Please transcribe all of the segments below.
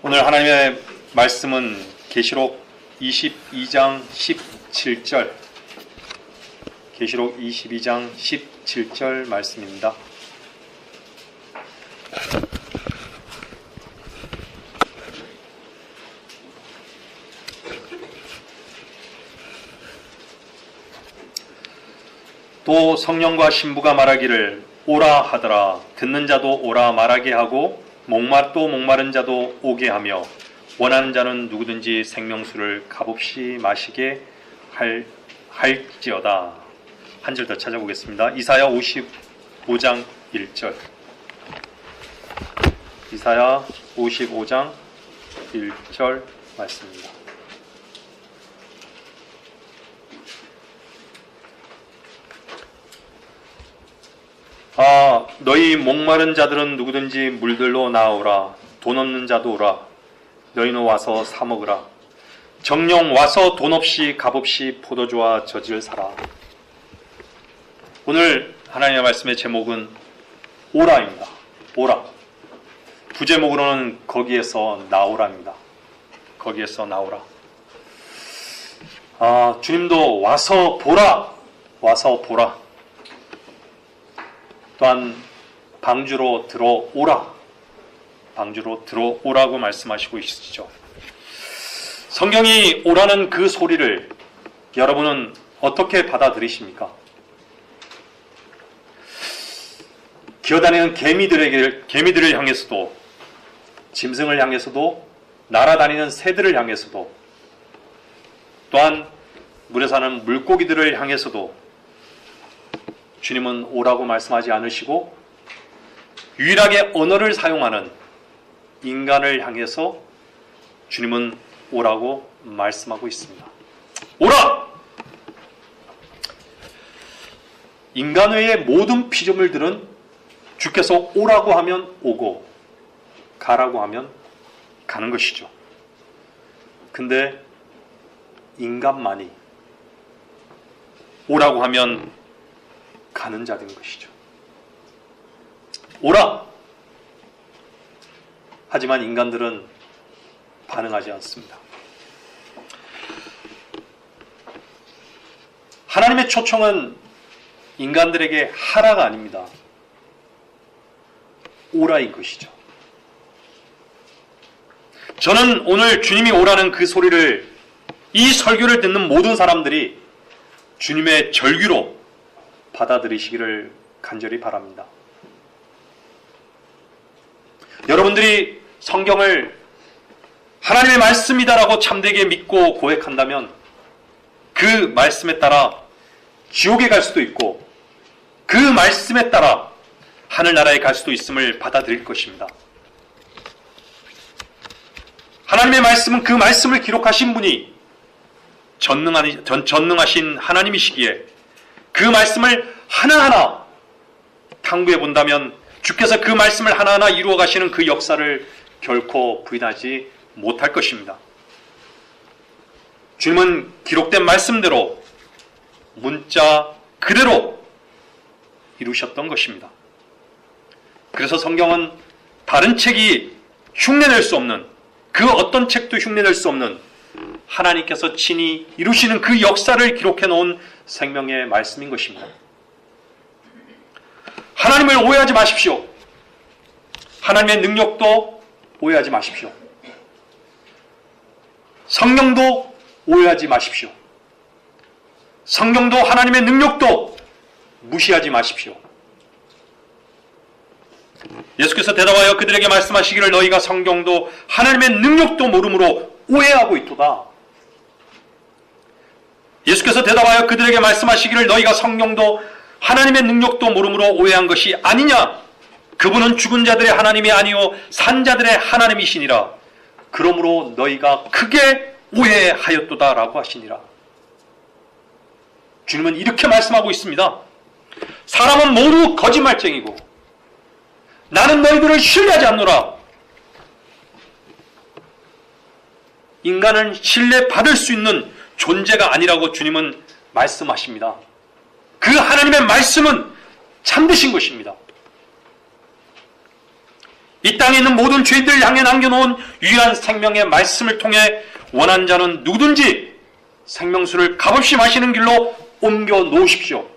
오늘 하나님의 말씀은 계시록 22장 17절, 계시록 22장 17절 말씀입니다. 또 성령과 신부가 말하기를 오라 하더라. 듣는 자도 오라 말하게 하고 또 목마른 자도 오게 하며 원하는 자는 누구든지 생명수를 값없이 마시게 할지어다. 한 절 더 찾아보겠습니다. 이사야 55장 1절. 이사야 55장 1절 말씀입니다. 너희 목마른 자들은 누구든지 물들로 나오라. 돈 없는 자도 오라. 너희는 와서 사 먹으라. 정령 와서 돈 없이 값 없이 포도주와 젖을 사라. 오늘 하나님의 말씀의 제목은 오라입니다. 오라. 부제목으로는 거기에서 나오라입니다. 거기에서 나오라. 주님도 와서 보라. 와서 보라. 또한 방주로 들어오라. 방주로 들어오라고 말씀하시고 있으시죠. 성경이 오라는 그 소리를 여러분은 어떻게 받아들이십니까? 기어다니는 개미들을 향해서도, 짐승을 향해서도, 날아다니는 새들을 향해서도, 또한 물에 사는 물고기들을 향해서도 주님은 오라고 말씀하지 않으시고 유일하게 언어를 사용하는 인간을 향해서 주님은 오라고 말씀하고 있습니다. 오라! 인간 외의 모든 피조물들은 주께서 오라고 하면 오고 가라고 하면 가는 것이죠. 근데 인간만이 오라고 하면 가는 자된 것이죠. 오라! 하지만 인간들은 반응하지 않습니다. 하나님의 초청은 인간들에게 하라가 아닙니다. 오라인 것이죠. 저는 오늘 주님이 오라는 그 소리를, 이 설교를 듣는 모든 사람들이 주님의 절규로 받아들이시기를 간절히 바랍니다. 여러분들이 성경을 하나님의 말씀이다라고 참되게 믿고 고백한다면 그 말씀에 따라 지옥에 갈 수도 있고 그 말씀에 따라 하늘나라에 갈 수도 있음을 받아들일 것입니다. 하나님의 말씀은 그 말씀을 기록하신 분이 전능하신 하나님이시기에 그 말씀을 하나하나 탐구해 본다면 주께서 그 말씀을 하나하나 이루어 가시는 그 역사를 결코 부인하지 못할 것입니다. 주님은 기록된 말씀대로 문자 그대로 이루셨던 것입니다. 그래서 성경은 다른 책이 흉내낼 수 없는, 그 어떤 책도 흉내낼 수 없는 하나님께서 친히 이루시는 그 역사를 기록해 놓은 생명의 말씀인 것입니다. 하나님을 오해하지 마십시오. 하나님의 능력도 오해하지 마십시오. 성령도 오해하지 마십시오. 성령도 하나님의 능력도 무시하지 마십시오. 예수께서 대답하여 그들에게 말씀하시기를 너희가 성경도 하나님의 능력도 모름으로 오해하고 있도다. 예수께서 대답하여 그들에게 말씀하시기를 너희가 성령도 하나님의 능력도 모름으로 오해한 것이 아니냐. 그분은 죽은 자들의 하나님이 아니요 산 자들의 하나님이시니라. 그러므로 너희가 크게 오해하였도다 라고 하시니라. 주님은 이렇게 말씀하고 있습니다. 사람은 모두 거짓말쟁이고 나는 너희들을 신뢰하지 않노라. 인간은 신뢰받을 수 있는 존재가 아니라고 주님은 말씀하십니다. 그 하나님의 말씀은 참되신 것입니다. 이 땅에 있는 모든 죄인들 향해 남겨놓은 유일한 생명의 말씀을 통해 원하는 자는 누구든지 생명수를 값없이 마시는 길로 옮겨 놓으십시오.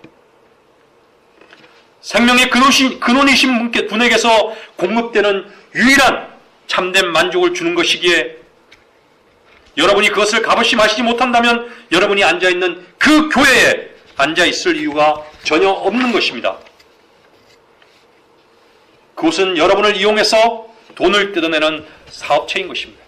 생명의 근원이신 분에게서 공급되는 유일한 참된 만족을 주는 것이기에 여러분이 그것을 값없이 마시지 못한다면 여러분이 앉아있는 그 교회에 앉아있을 이유가 전혀 없는 것입니다. 그것은 여러분을 이용해서 돈을 뜯어내는 사업체인 것입니다.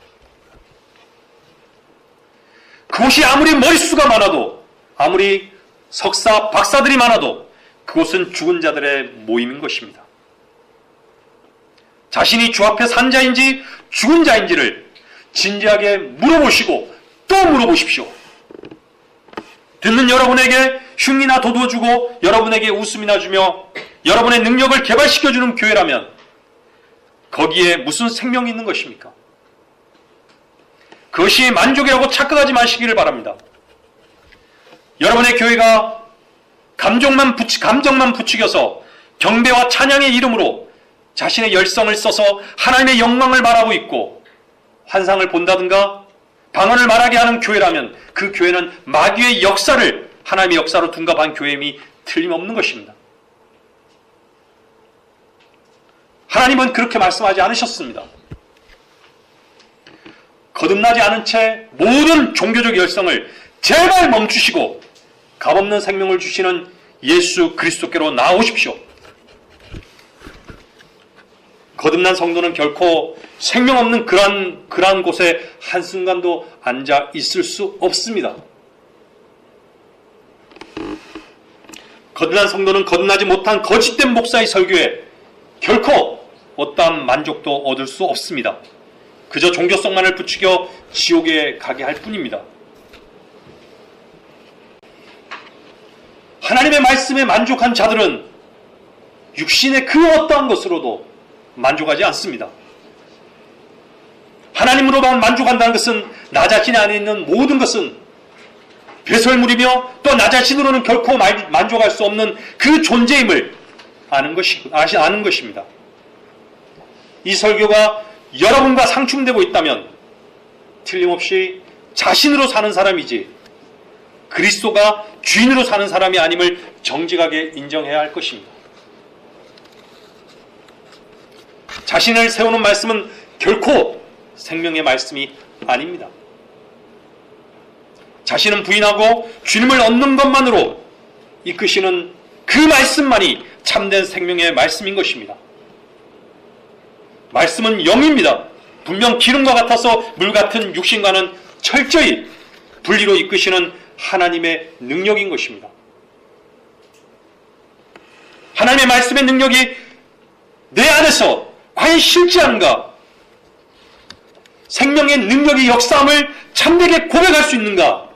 그곳이 아무리 머릿수가 많아도, 아무리 석사, 박사들이 많아도 그곳은 죽은 자들의 모임인 것입니다. 자신이 주 앞에 산 자인지 죽은 자인지를 진지하게 물어보시고 또 물어보십시오. 듣는 여러분에게 흉이나 돋워주고 여러분에게 웃음이나 주며 여러분의 능력을 개발시켜주는 교회라면 거기에 무슨 생명이 있는 것입니까? 그것이 만족이라고 착각하지 마시기를 바랍니다. 여러분의 교회가 감정만 부추겨서 경배와 찬양의 이름으로 자신의 열성을 써서 하나님의 영광을 말하고 있고 환상을 본다든가 방언을 말하게 하는 교회라면 그 교회는 마귀의 역사를 하나님의 역사로 둔갑한 교회임이 틀림없는 것입니다. 하나님은 그렇게 말씀하지 않으셨습니다. 거듭나지 않은 채 모든 종교적 열성을 제발 멈추시고 값없는 생명을 주시는 예수 그리스도께로 나오십시오. 거듭난 성도는 결코 생명 없는 그러한 곳에 한순간도 앉아 있을 수 없습니다. 거듭난 성도는 거듭나지 못한 거짓된 목사의 설교에 결코 어떠한 만족도 얻을 수 없습니다. 그저 종교성만을 부추겨 지옥에 가게 할 뿐입니다. 하나님의 말씀에 만족한 자들은 육신의 그 어떠한 것으로도 만족하지 않습니다. 하나님으로만 만족한다는 것은 나 자신 안에 있는 모든 것은 배설물이며 또 나 자신으로는 결코 만족할 수 없는 그 존재임을 아는 것입니다. 이 설교가 여러분과 상충되고 있다면 틀림없이 자신으로 사는 사람이지 그리스도가 주인으로 사는 사람이 아님을 정직하게 인정해야 할 것입니다. 자신을 세우는 말씀은 결코 생명의 말씀이 아닙니다. 자신은 부인하고 주님을 얻는 것만으로 이끄시는 그 말씀만이 참된 생명의 말씀인 것입니다. 말씀은 영입니다. 분명 기름과 같아서 물 같은 육신과는 철저히 분리로 이끄시는 하나님의 능력인 것입니다. 하나님의 말씀의 능력이 내 안에서 과연 실제한가? 생명의 능력이 역사함을 참되게 고백할 수 있는가?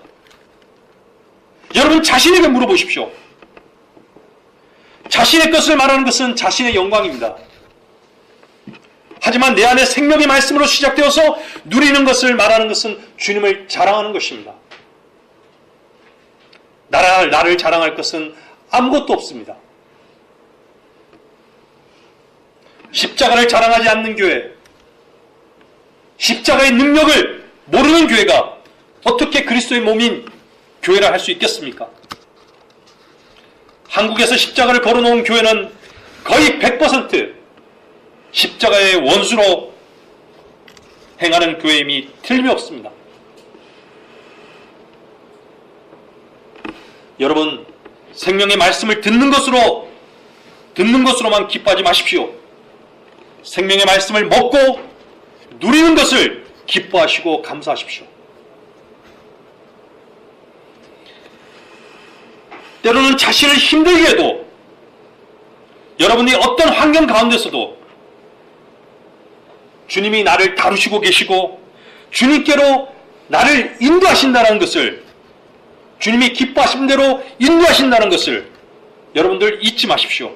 여러분 자신에게 물어보십시오. 자신의 것을 말하는 것은 자신의 영광입니다. 하지만 내 안에 생명의 말씀으로 시작되어서 누리는 것을 말하는 것은 주님을 자랑하는 것입니다. 나를 자랑할 것은 아무것도 없습니다. 십자가를 자랑하지 않는 교회, 십자가의 능력을 모르는 교회가 어떻게 그리스도의 몸인 교회라 할 수 있겠습니까? 한국에서 십자가를 걸어놓은 교회는 거의 100% 십자가의 원수로 행하는 교회임이 틀림이 없습니다. 여러분, 생명의 말씀을 듣는 것으로만 기뻐하지 마십시오. 생명의 말씀을 먹고 누리는 것을 기뻐하시고 감사하십시오. 때로는 자신을 힘들게 해도 여러분이 어떤 환경 가운데서도 주님이 나를 다루시고 계시고 주님께로 나를 인도하신다는 것을, 주님이 기뻐하신 대로 인도하신다는 것을 여러분들 잊지 마십시오.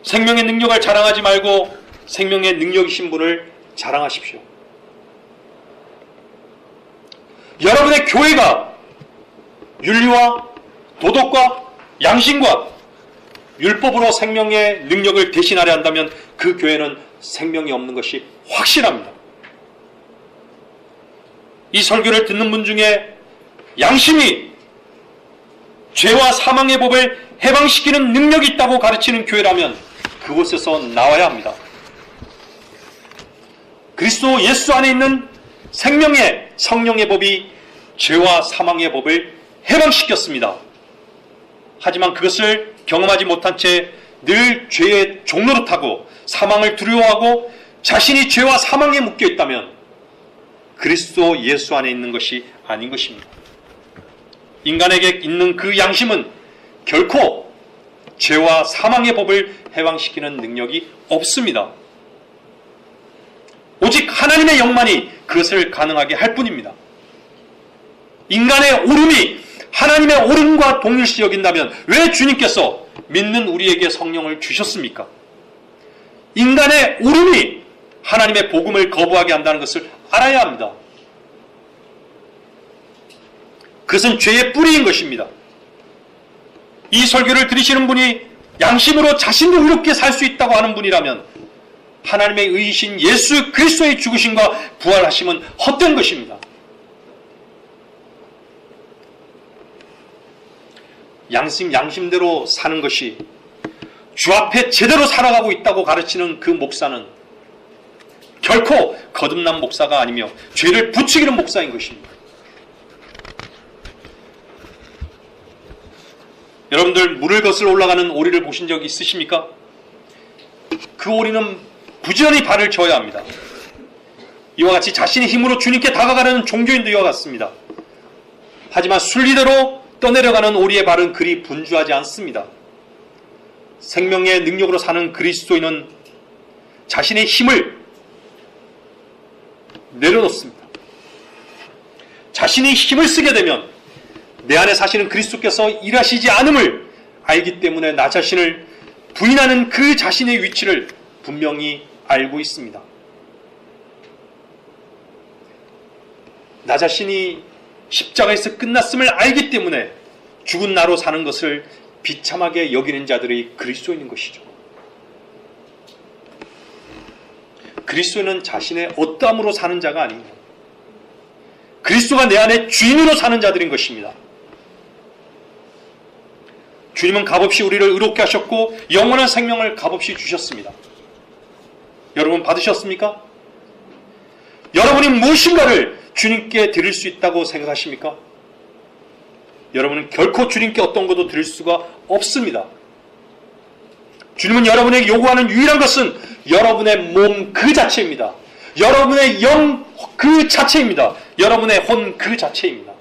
생명의 능력을 자랑하지 말고 생명의 능력이신 분을 자랑하십시오. 여러분의 교회가 윤리와 도덕과 양심과 율법으로 생명의 능력을 대신하려 한다면 그 교회는 생명이 없는 것이 확실합니다. 이 설교를 듣는 분 중에 양심이 죄와 사망의 법을 해방시키는 능력이 있다고 가르치는 교회라면 그곳에서 나와야 합니다. 그리스도 예수 안에 있는 생명의 성령의 법이 죄와 사망의 법을 해방시켰습니다. 하지만 그것을 경험하지 못한 채 늘 죄의 종노릇하고 사망을 두려워하고 자신이 죄와 사망에 묶여 있다면 그리스도 예수 안에 있는 것이 아닌 것입니다. 인간에게 있는 그 양심은 결코 죄와 사망의 법을 해방시키는 능력이 없습니다. 오직 하나님의 영만이 그것을 가능하게 할 뿐입니다. 인간의 옳음이 하나님의 옳음과 동일시 여긴다면 왜 주님께서 믿는 우리에게 성령을 주셨습니까? 인간의 옳음이 하나님의 복음을 거부하게 한다는 것을 알아야 합니다. 그것은 죄의 뿌리인 것입니다. 이 설교를 들으시는 분이 양심으로 자신도 의롭게 살 수 있다고 하는 분이라면 하나님의 의이신 예수 그리스도의 죽으심과 부활하심은 헛된 것입니다. 양심대로 사는 것이 주 앞에 제대로 살아가고 있다고 가르치는 그 목사는 결코 거듭난 목사가 아니며 죄를 부추기는 목사인 것입니다. 여러분들 물을 거슬러 올라가는 오리를 보신 적 있으십니까? 그 오리는 부지런히 발을 저어야 합니다. 이와 같이 자신의 힘으로 주님께 다가가려는 종교인도 이와 같습니다. 하지만 순리대로 떠내려가는 오리의 발은 그리 분주하지 않습니다. 생명의 능력으로 사는 그리스도인은 자신의 힘을 내려놓습니다. 자신이 힘을 쓰게 되면 내 안에 사시는 그리스도께서 일하시지 않음을 알기 때문에 나 자신을 부인하는 그 자신의 위치를 분명히 알고 있습니다. 나 자신이 십자가에서 끝났음을 알기 때문에 죽은 나로 사는 것을 비참하게 여기는 자들이 그리스도인인 것이죠. 그리스도인은 자신의 어떠함으로 사는 자가 아닙니다. 그리스도가 내 안에 주인으로 사는 자들인 것입니다. 주님은 값없이 우리를 의롭게 하셨고 영원한 생명을 값없이 주셨습니다. 여러분 받으셨습니까? 여러분이 무엇인가를 주님께 드릴 수 있다고 생각하십니까? 여러분은 결코 주님께 어떤 것도 드릴 수가 없습니다. 주님은 여러분에게 요구하는 유일한 것은 여러분의 몸 그 자체입니다. 여러분의 영 그 자체입니다. 여러분의 혼 그 자체입니다.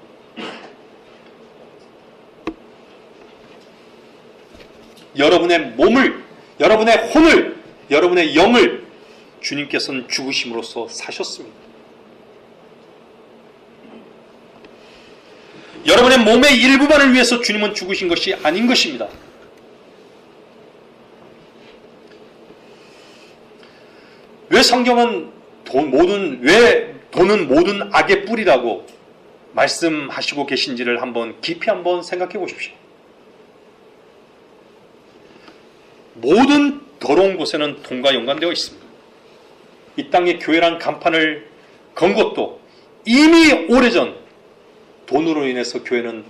여러분의 몸을, 여러분의 혼을, 여러분의 영을 주님께서는 죽으심으로써 사셨습니다. 여러분의 몸의 일부만을 위해서 주님은 죽으신 것이 아닌 것입니다. 왜 성경은 돈은 모든 악의 뿌리라고 말씀하시고 계신지를 깊이 한번 생각해 보십시오. 모든 더러운 곳에는 돈과 연관되어 있습니다. 이 땅에 교회란 간판을 건 것도 이미 오래전 돈으로 인해서 교회는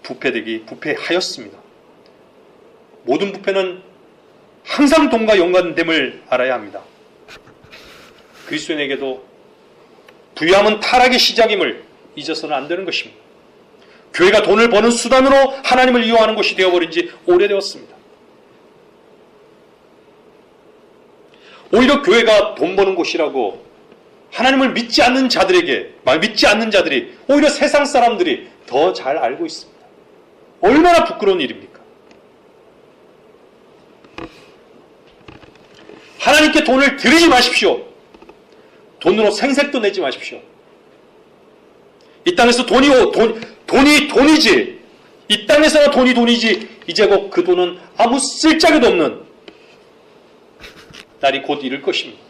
부패하였습니다. 모든 부패는 항상 돈과 연관됨을 알아야 합니다. 그리스도인에게도 부유함은 타락의 시작임을 잊어서는 안 되는 것입니다. 교회가 돈을 버는 수단으로 하나님을 이용하는 것이 되어버린 지 오래되었습니다. 오히려 교회가 돈 버는 곳이라고 하나님을 믿지 않는 자들이 오히려 세상 사람들이 더 잘 알고 있습니다. 얼마나 부끄러운 일입니까? 하나님께 돈을 드리지 마십시오. 돈으로 생색도 내지 마십시오. 이 땅에서 돈이지. 이 땅에서나 돈이지. 이제 곧 그 돈은 아무 쓸데기도 없는 날이 곧 이를 것입니다.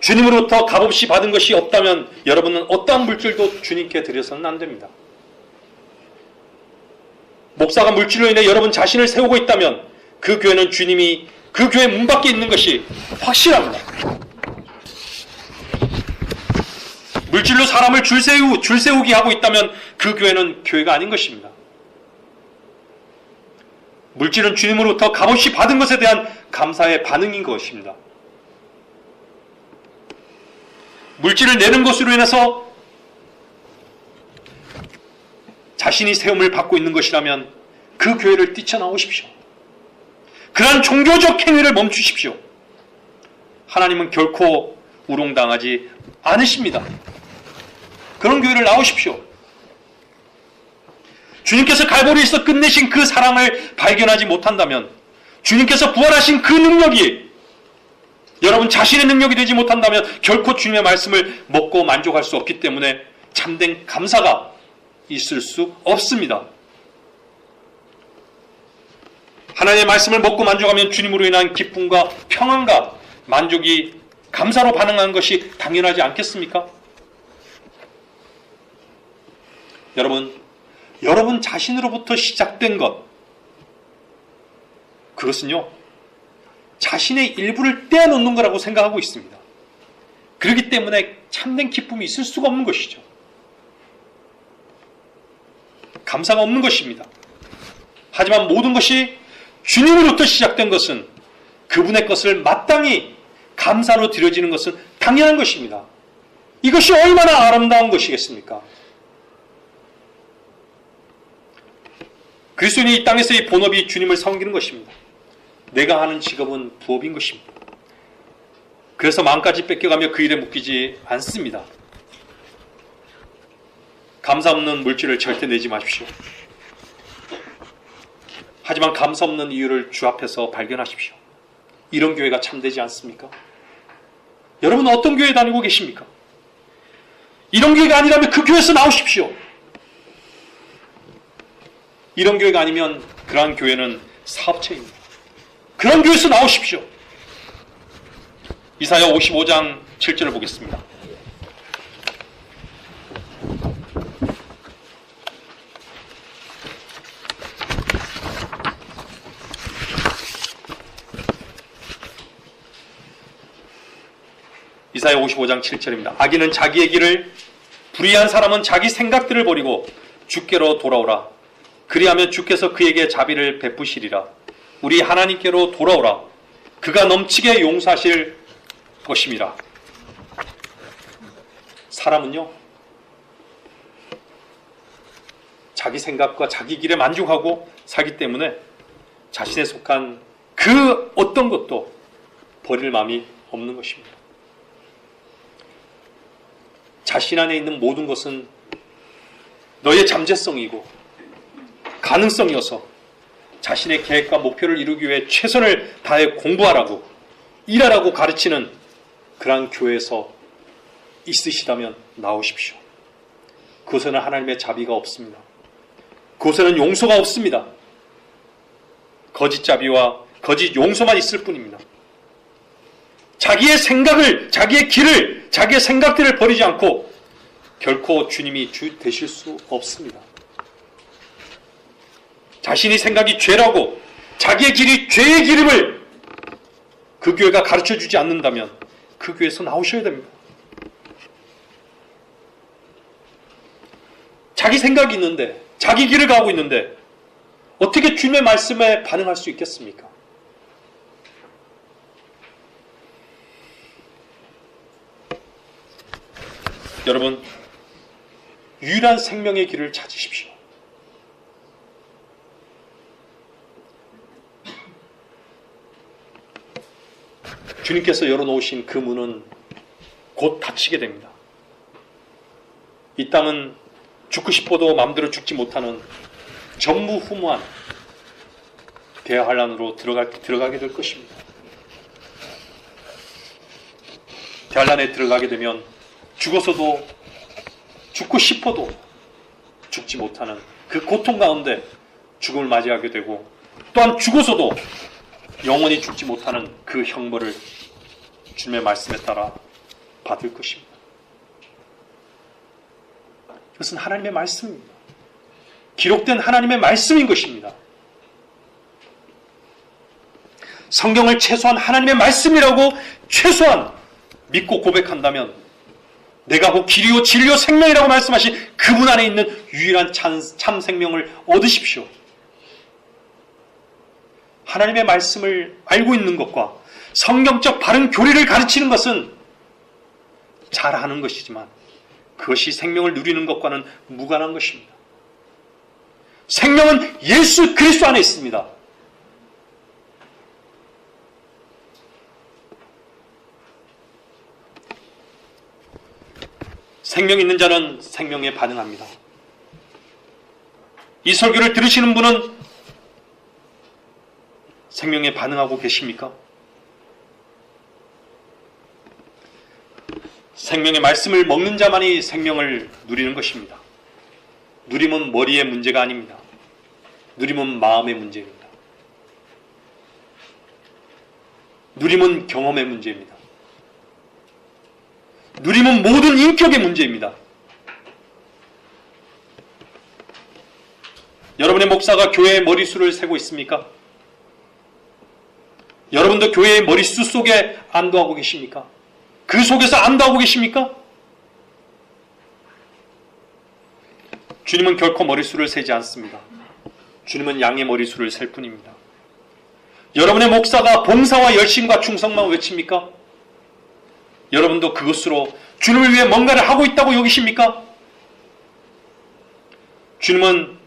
주님으로부터 값없이 받은 것이 없다면 여러분은 어떠한 물질도 주님께 드려서는 안 됩니다. 목사가 물질로 인해 여러분 자신을 세우고 있다면 그 교회는 주님이 그 교회 문 밖에 있는 것이 확실합니다. 물질로 사람을 줄 세우게 하고 있다면 그 교회는 교회가 아닌 것입니다. 물질은 주님으로부터 값없이 받은 것에 대한 감사의 반응인 것입니다. 물질을 내는 것으로 인해서 자신이 세움을 받고 있는 것이라면 그 교회를 뛰쳐나오십시오. 그러한 종교적 행위를 멈추십시오. 하나님은 결코 우롱당하지 않으십니다. 그런 교회를 나오십시오. 주님께서 갈보리에서 끝내신 그 사랑을 발견하지 못한다면, 주님께서 부활하신 그 능력이 여러분 자신의 능력이 되지 못한다면 결코 주님의 말씀을 먹고 만족할 수 없기 때문에 참된 감사가 있을 수 없습니다. 하나님의 말씀을 먹고 만족하면 주님으로 인한 기쁨과 평안과 만족이 감사로 반응하는 것이 당연하지 않겠습니까? 여러분 자신으로부터 시작된 것, 그것은요, 자신의 일부를 떼어놓는 거라고 생각하고 있습니다. 그렇기 때문에 참된 기쁨이 있을 수가 없는 것이죠. 감사가 없는 것입니다. 하지만 모든 것이 주님으로부터 시작된 것은, 그분의 것을 마땅히 감사로 드려지는 것은 당연한 것입니다. 이것이 얼마나 아름다운 것이겠습니까? 그리스도인이 이 땅에서의 본업이 주님을 섬기는 것입니다. 내가 하는 직업은 부업인 것입니다. 그래서 마음까지 뺏겨가며 그 일에 묶이지 않습니다. 감사 없는 물질을 절대 내지 마십시오. 하지만 감사 없는 이유를 주 앞에서 발견하십시오. 이런 교회가 참되지 않습니까? 여러분은 어떤 교회 다니고 계십니까? 이런 교회가 아니라면 그 교회에서 나오십시오. 이런 교회가 아니면 그러한 교회는 사업체입니다. 그런 교회에서 나오십시오. 이사야 55장 7절을 보겠습니다. 이사야 55장 7절입니다. 악인은 자기의 길을, 불의한 사람은 자기 생각들을 버리고 주께로 돌아오라. 그리하면 주께서 그에게 자비를 베푸시리라. 우리 하나님께로 돌아오라. 그가 넘치게 용서하실 것임이라. 사람은요, 자기 생각과 자기 길에 만족하고 살기 때문에 자신에 속한 그 어떤 것도 버릴 마음이 없는 것입니다. 자신 안에 있는 모든 것은 너의 잠재성이고 가능성이어서 자신의 계획과 목표를 이루기 위해 최선을 다해 공부하라고, 일하라고 가르치는 그러한 교회에서 있으시다면 나오십시오. 그곳에는 하나님의 자비가 없습니다. 그곳에는 용서가 없습니다. 거짓 자비와 거짓 용서만 있을 뿐입니다. 자기의 생각을, 자기의 길을, 자기의 생각들을 버리지 않고 결코 주님이 주 되실 수 없습니다. 자신의 생각이 죄라고, 자기의 길이 죄의 길임을 그 교회가 가르쳐주지 않는다면 그 교회에서 나오셔야 됩니다. 자기 생각이 있는데, 자기 길을 가고 있는데 어떻게 주님의 말씀에 반응할 수 있겠습니까? 여러분, 유일한 생명의 길을 찾으십시오. 주님께서 열어놓으신 그 문은 곧 닫히게 됩니다. 이 땅은 죽고 싶어도 마음대로 죽지 못하는 전무후무한 대환란으로 들어가게 될 것입니다. 대환란에 들어가게 되면 죽어서도, 죽고 싶어도 죽지 못하는 그 고통 가운데 죽음을 맞이하게 되고, 또한 죽어서도 영원히 죽지 못하는 그 형벌을 주님의 말씀에 따라 받을 것입니다. 이것은 하나님의 말씀입니다. 기록된 하나님의 말씀인 것입니다. 성경을 최소한 하나님의 말씀이라고 최소한 믿고 고백한다면 내가 곧 길이요 진리요 생명이라고 말씀하신 그분 안에 있는 유일한 참 생명을 얻으십시오. 하나님의 말씀을 알고 있는 것과 성경적 바른 교리를 가르치는 것은 잘하는 것이지만 그것이 생명을 누리는 것과는 무관한 것입니다. 생명은 예수 그리스도 안에 있습니다. 생명 있는 자는 생명에 반응합니다. 이 설교를 들으시는 분은 생명에 반응하고 계십니까? 생명의 말씀을 먹는 자만이 생명을 누리는 것입니다. 누림은 머리의 문제가 아닙니다. 누림은 마음의 문제입니다. 누림은 경험의 문제입니다. 누림은 모든 인격의 문제입니다. 여러분의 목사가 교회의 머리수를 세고 있습니까? 여러분도 교회의 머리수 속에 안도하고 계십니까? 그 속에서 안도하고 계십니까? 주님은 결코 머리수를 세지 않습니다. 주님은 양의 머리수를 셀 뿐입니다. 여러분의 목사가 봉사와 열심과 충성만 외칩니까? 여러분도 그것으로 주님을 위해 뭔가를 하고 있다고 여기십니까? 주님은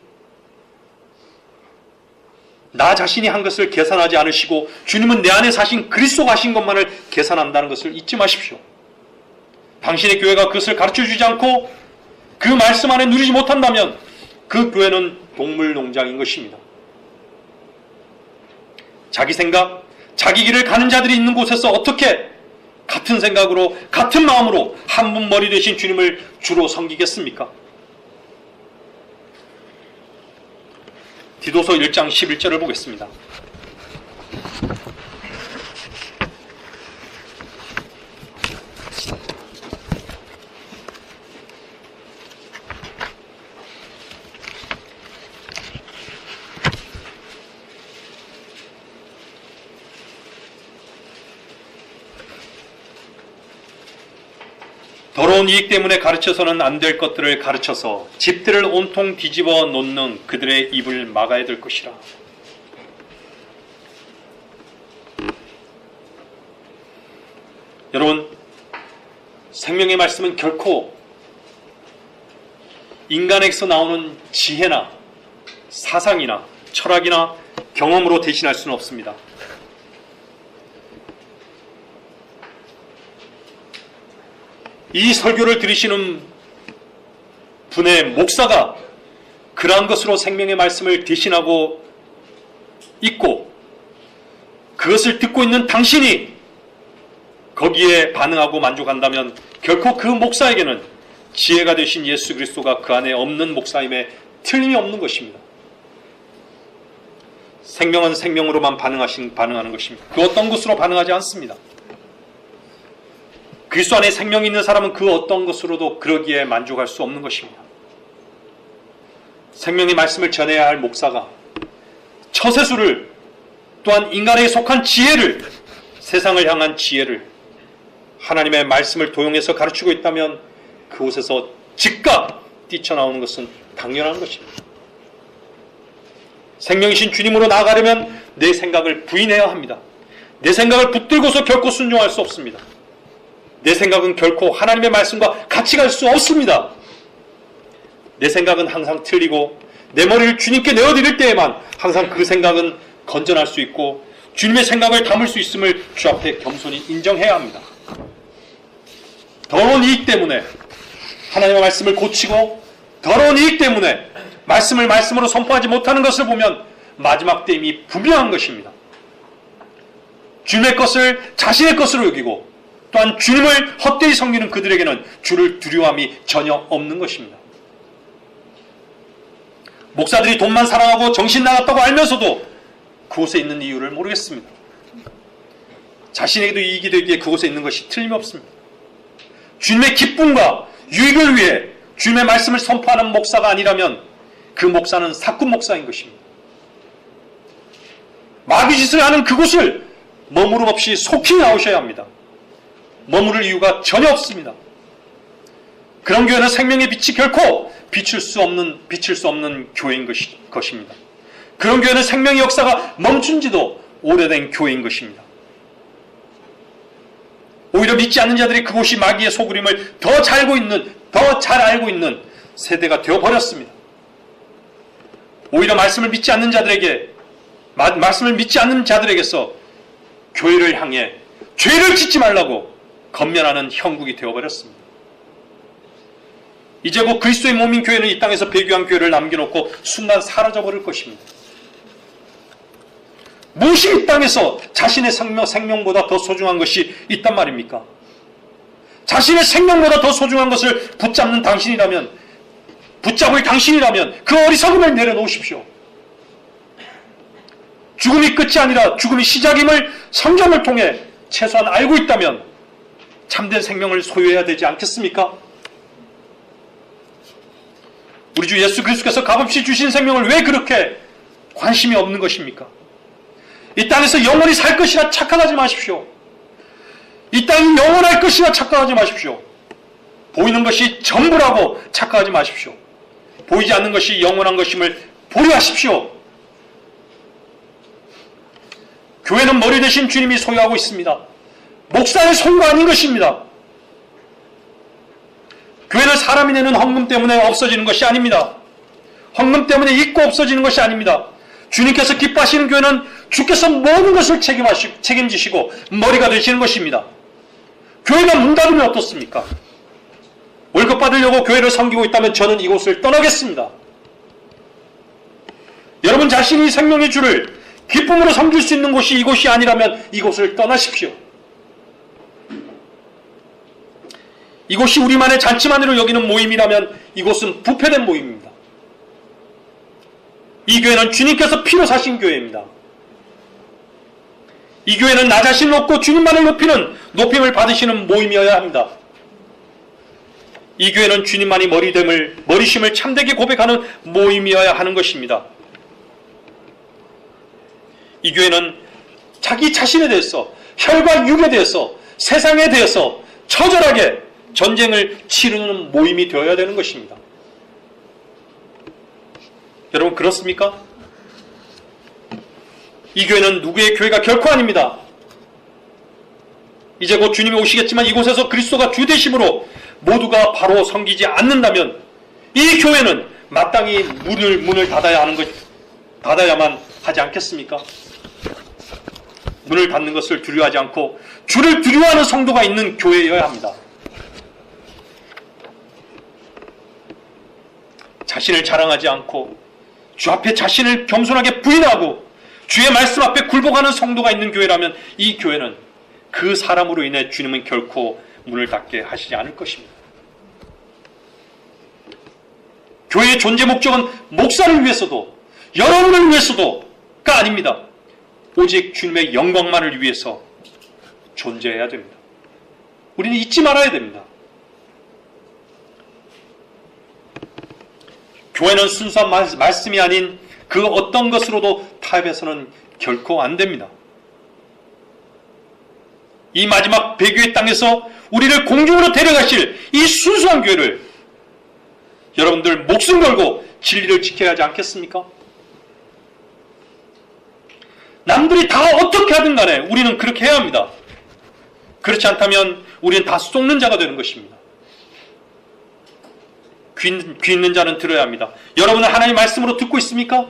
나 자신이 한 것을 계산하지 않으시고 주님은 내 안에 사신 그리스도가 하신 것만을 계산한다는 것을 잊지 마십시오. 당신의 교회가 그것을 가르쳐주지 않고 그 말씀 안에 누리지 못한다면 그 교회는 동물농장인 것입니다. 자기 생각, 자기 길을 가는 자들이 있는 곳에서 어떻게 같은 생각으로 같은 마음으로 한 분 머리 되신 주님을 주로 섬기겠습니까? 디도서 1장 11절을 보겠습니다. 더러운 이익 때문에 가르쳐서는 안 될 것들을 가르쳐서 집들을 온통 뒤집어 놓는 그들의 입을 막아야 될 것이라. 여러분, 생명의 말씀은 결코 인간에게서 나오는 지혜나 사상이나 철학이나 경험으로 대신할 수는 없습니다. 이 설교를 들으시는 분의 목사가 그러한 것으로 생명의 말씀을 대신하고 있고 그것을 듣고 있는 당신이 거기에 반응하고 만족한다면 결코 그 목사에게는 지혜가 되신 예수 그리스도가 그 안에 없는 목사임에 틀림이 없는 것입니다. 생명은 생명으로만 반응하는 것입니다. 그 어떤 것으로 반응하지 않습니다. 그리스도 안에 생명이 있는 사람은 그 어떤 것으로도 그러기에 만족할 수 없는 것입니다. 생명의 말씀을 전해야 할 목사가 처세술을 또한 인간에게 속한 지혜를 세상을 향한 지혜를 하나님의 말씀을 도용해서 가르치고 있다면 그곳에서 즉각 뛰쳐나오는 것은 당연한 것입니다. 생명이신 주님으로 나아가려면 내 생각을 부인해야 합니다. 내 생각을 붙들고서 결코 순종할 수 없습니다. 내 생각은 결코 하나님의 말씀과 같이 갈 수 없습니다. 내 생각은 항상 틀리고 내 머리를 주님께 내어드릴 때에만 항상 그 생각은 건전할 수 있고 주님의 생각을 담을 수 있음을 주 앞에 겸손히 인정해야 합니다. 더러운 이익 때문에 하나님의 말씀을 고치고 더러운 이익 때문에 말씀을 말씀으로 선포하지 못하는 것을 보면 마지막 때 이미 분명한 것입니다. 주님의 것을 자신의 것으로 여기고 또한 주님을 헛되이 섬기는 그들에게는 주를 두려움이 전혀 없는 것입니다. 목사들이 돈만 사랑하고 정신 나갔다고 알면서도 그곳에 있는 이유를 모르겠습니다. 자신에게도 이익이 되기에 그곳에 있는 것이 틀림없습니다. 주님의 기쁨과 유익을 위해 주님의 말씀을 선포하는 목사가 아니라면 그 목사는 사꾼 목사인 것입니다. 마귀짓을 하는 그곳을 머무름 없이 속히 나오셔야 합니다. 머무를 이유가 전혀 없습니다. 그런 교회는 생명의 빛이 결코 비칠 수 없는 교회인 것입니다. 그런 교회는 생명의 역사가 멈춘 지도 오래된 교회인 것입니다. 오히려 믿지 않는 자들이 그곳이 마귀의 소그림을 더 잘 알고 있는 세대가 되어버렸습니다. 오히려 말씀을 믿지 않는 자들에게서 교회를 향해 죄를 짓지 말라고 건면하는 형국이 되어버렸습니다. 이제 곧 그리스도의 몸인 교회는 이 땅에서 배교한 교회를 남겨놓고 순간 사라져버릴 것입니다. 무엇이 이 땅에서 자신의 생명보다 더 소중한 것이 있단 말입니까? 자신의 생명보다 더 소중한 것을 붙잡을 당신이라면 그 어리석음을 내려놓으십시오. 죽음이 끝이 아니라 죽음이 시작임을 성경을 통해 최소한 알고 있다면 참된 생명을 소유해야 되지 않겠습니까? 우리 주 예수 그리스도께서 값없이 주신 생명을 왜 그렇게 관심이 없는 것입니까? 이 땅에서 영원히 살 것이라 착각하지 마십시오. 이 땅이 영원할 것이라 착각하지 마십시오. 보이는 것이 전부라고 착각하지 마십시오. 보이지 않는 것이 영원한 것임을 보려하십시오. 교회는 머리 대신 주님이 소유하고 있습니다. 목사의 소유가 아닌 것입니다. 교회는 사람이 내는 헌금 때문에 없어지는 것이 아닙니다. 헌금 때문에 있고 없어지는 것이 아닙니다. 주님께서 기뻐하시는 교회는 주께서 모든 것을 책임지시고 머리가 되시는 것입니다. 교회가 문 닫으면 어떻습니까? 월급 받으려고 교회를 섬기고 있다면 저는 이곳을 떠나겠습니다. 여러분 자신이 생명의 주를 기쁨으로 섬길 수 있는 곳이 이곳이 아니라면 이곳을 떠나십시오. 이곳이 우리만의 잔치만으로 여기는 모임이라면 이곳은 부패된 모임입니다. 이 교회는 주님께서 피로 사신 교회입니다. 이 교회는 나 자신을 높고 주님만을 높임을 받으시는 모임이어야 합니다. 이 교회는 주님만이 머리심을 참되게 고백하는 모임이어야 하는 것입니다. 이 교회는 자기 자신에 대해서, 혈과 육에 대해서, 세상에 대해서 처절하게 전쟁을 치르는 모임이 되어야 되는 것입니다. 여러분 그렇습니까? 이 교회는 누구의 교회가 결코 아닙니다. 이제 곧 주님이 오시겠지만 이곳에서 그리스도가 주 되심으로 모두가 바로 섬기지 않는다면 이 교회는 마땅히 문을 닫아야만 하지 않겠습니까? 문을 닫는 것을 두려워하지 않고 주를 두려워하는 성도가 있는 교회여야 합니다. 자신을 자랑하지 않고 주 앞에 자신을 겸손하게 부인하고 주의 말씀 앞에 굴복하는 성도가 있는 교회라면 이 교회는 그 사람으로 인해 주님은 결코 문을 닫게 하시지 않을 것입니다. 교회의 존재 목적은 목사를 위해서도 여러분을 위해서도가 아닙니다. 오직 주님의 영광만을 위해서 존재해야 됩니다. 우리는 잊지 말아야 됩니다. 교회는 순수한 말씀이 아닌 그 어떤 것으로도 타협해서는 결코 안 됩니다. 이 마지막 배교의 땅에서 우리를 공중으로 데려가실 이 순수한 교회를 여러분들 목숨 걸고 진리를 지켜야 하지 않겠습니까? 남들이 다 어떻게 하든 간에 우리는 그렇게 해야 합니다. 그렇지 않다면 우리는 다 속는 자가 되는 것입니다. 귀 있는 자는 들어야 합니다. 여러분은 하나님의 말씀으로 듣고 있습니까?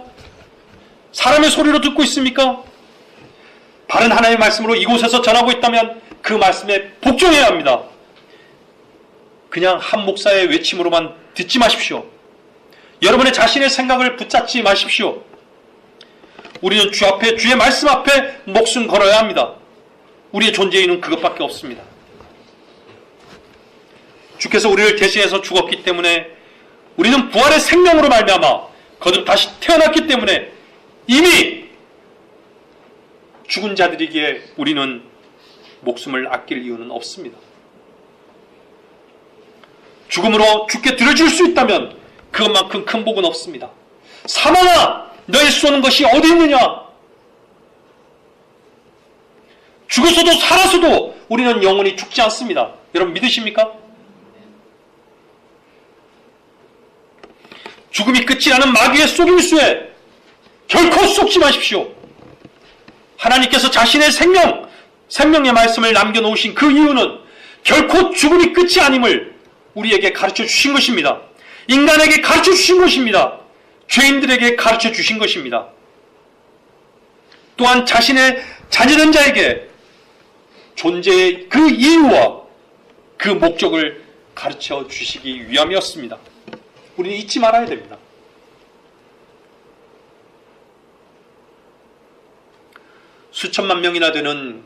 사람의 소리로 듣고 있습니까? 바른 하나님의 말씀으로 이곳에서 전하고 있다면 그 말씀에 복종해야 합니다. 그냥 한 목사의 외침으로만 듣지 마십시오. 여러분의 자신의 생각을 붙잡지 마십시오. 우리는 주 앞에, 주의 말씀 앞에 목숨 걸어야 합니다. 우리의 존재인은 그것밖에 없습니다. 주께서 우리를 대신해서 죽었기 때문에 우리는 부활의 생명으로 말미암아 거듭 다시 태어났기 때문에 이미 죽은 자들에게 우리는 목숨을 아낄 이유는 없습니다. 죽음으로 죽게 들여줄 수 있다면 그것만큼 큰 복은 없습니다. 사망아, 너의 쏘는 것이 어디 있느냐? 죽어서도 살아서도 우리는 영원히 죽지 않습니다. 여러분 믿으십니까? 죽음이 끝이 나는 마귀의 속임수에 결코 속지 마십시오. 하나님께서 자신의 생명의 말씀을 남겨놓으신 그 이유는 결코 죽음이 끝이 아님을 우리에게 가르쳐 주신 것입니다. 인간에게 가르쳐 주신 것입니다. 죄인들에게 가르쳐 주신 것입니다. 또한 자신의 자녀된 자에게 존재의 그 이유와 그 목적을 가르쳐 주시기 위함이었습니다. 우리는 잊지 말아야 됩니다. 수천만 명이나 되는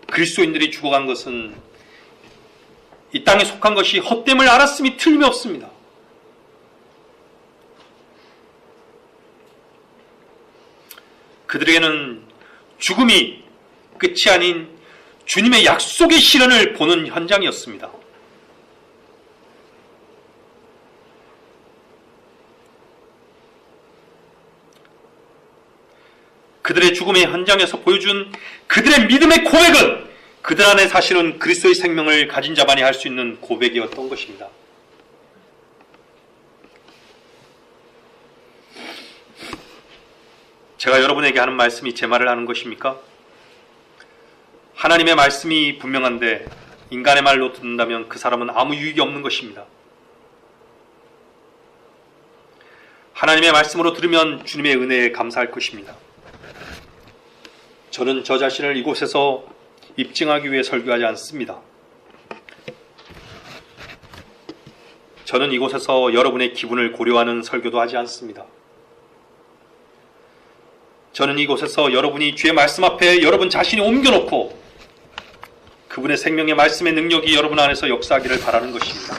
그리스도인들이 죽어간 것은 이 땅에 속한 것이 헛됨을 알았음이 틀림이 없습니다. 그들에게는 죽음이 끝이 아닌 주님의 약속의 실현을 보는 현장이었습니다. 그들의 죽음의 현장에서 보여준 그들의 믿음의 고백은 그들 안에 사실은 그리스도의 생명을 가진 자만이 할 수 있는 고백이었던 것입니다. 제가 여러분에게 하는 말씀이 제 말을 하는 것입니까? 하나님의 말씀이 분명한데 인간의 말로 듣는다면 그 사람은 아무 유익이 없는 것입니다. 하나님의 말씀으로 들으면 주님의 은혜에 감사할 것입니다. 저는 저 자신을 이곳에서 입증하기 위해 설교하지 않습니다. 저는 이곳에서 여러분의 기분을 고려하는 설교도 하지 않습니다. 저는 이곳에서 여러분이 주의 말씀 앞에 여러분 자신이 옮겨놓고 그분의 생명의 말씀의 능력이 여러분 안에서 역사하기를 바라는 것입니다.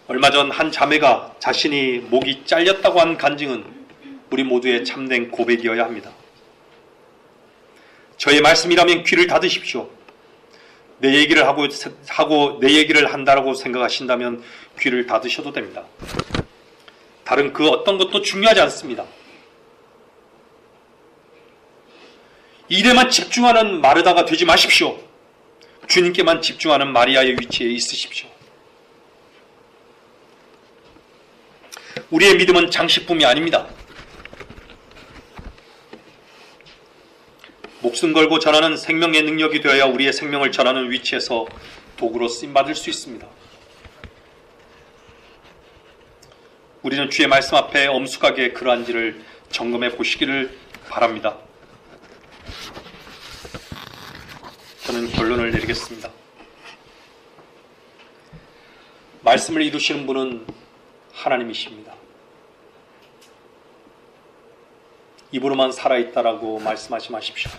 얼마 전 한 자매가 자신이 목이 잘렸다고 한 간증은 우리 모두의 참된 고백이어야 합니다. 저의 말씀이라면 귀를 닫으십시오. 내 얘기를 하고 내 얘기를 한다라고 생각하신다면 귀를 닫으셔도 됩니다. 다른 그 어떤 것도 중요하지 않습니다. 일에만 집중하는 마르다가 되지 마십시오. 주님께만 집중하는 마리아의 위치에 있으십시오. 우리의 믿음은 장식품이 아닙니다. 목숨 걸고 전하는 생명의 능력이 되어야 우리의 생명을 전하는 위치에서 도구로 쓰임받을 수 있습니다. 우리는 주의 말씀 앞에 엄숙하게 그러한지를 점검해 보시기를 바랍니다. 저는 결론을 내리겠습니다. 말씀을 이루시는 분은 하나님이십니다. 입으로만 살아있다라고 말씀하지 마십시오.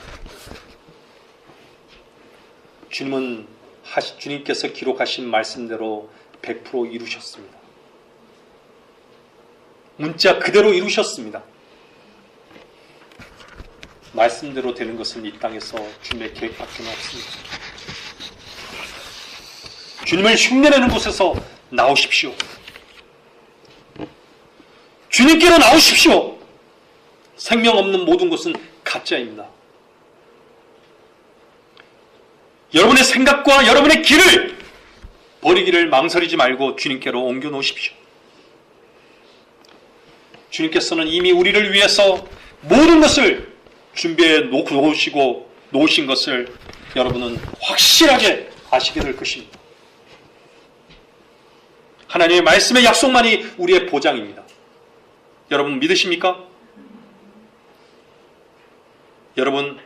주님께서 기록하신 말씀대로 100% 이루셨습니다. 문자 그대로 이루셨습니다. 말씀대로 되는 것은 이 땅에서 주님의 계획밖에 없습니다. 주님을 흉내내는 곳에서 나오십시오. 주님께로 나오십시오. 생명 없는 모든 것은 가짜입니다. 여러분의 생각과 여러분의 길을 버리기를 망설이지 말고 주님께로 옮겨 놓으십시오. 주님께서는 이미 우리를 위해서 모든 것을 준비해 놓으신 것을 여러분은 확실하게 아시게 될 것입니다. 하나님의 말씀의 약속만이 우리의 보장입니다. 여러분 믿으십니까? 여러분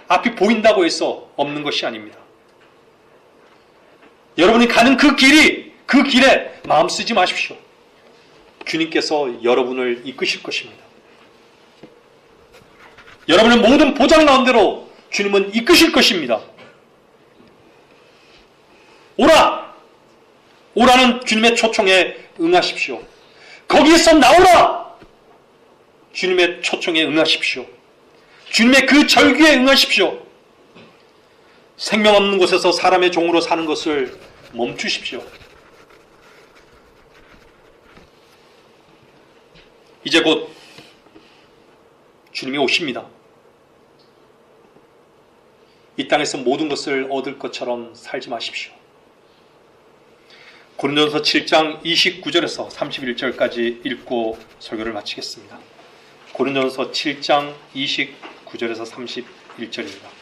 앞이 보인다고 해서 없는 것이 아닙니다. 여러분이 가는 그 길에 마음 쓰지 마십시오. 주님께서 여러분을 이끄실 것입니다. 여러분의 모든 보장 가운데로 주님은 이끄실 것입니다. 오라! 오라는 주님의 초청에 응하십시오. 거기에서 나오라! 주님의 초청에 응하십시오. 주님의 그 절규에 응하십시오. 생명 없는 곳에서 사람의 종으로 사는 것을 멈추십시오. 이제 곧 주님이 오십니다. 이 땅에서 모든 것을 얻을 것처럼 살지 마십시오. 고린도전서 7장 29절에서 31절까지 읽고 설교를 마치겠습니다. 고린도전서 7장 29절에서 31절입니다.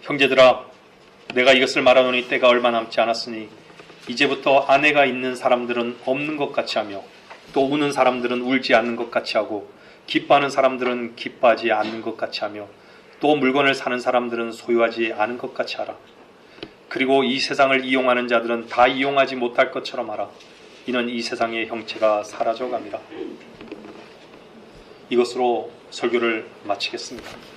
형제들아, 내가 이것을 말하노니 때가 얼마 남지 않았으니 이제부터 아내가 있는 사람들은 없는 것 같이 하며 또 우는 사람들은 울지 않는 것 같이 하고 기뻐하는 사람들은 기뻐하지 않는 것 같이 하며 또 물건을 사는 사람들은 소유하지 않은 것 같이 하라. 그리고 이 세상을 이용하는 자들은 다 이용하지 못할 것처럼 하라. 이는 이 세상의 형체가 사라져갑니다. 이것으로 설교를 마치겠습니다.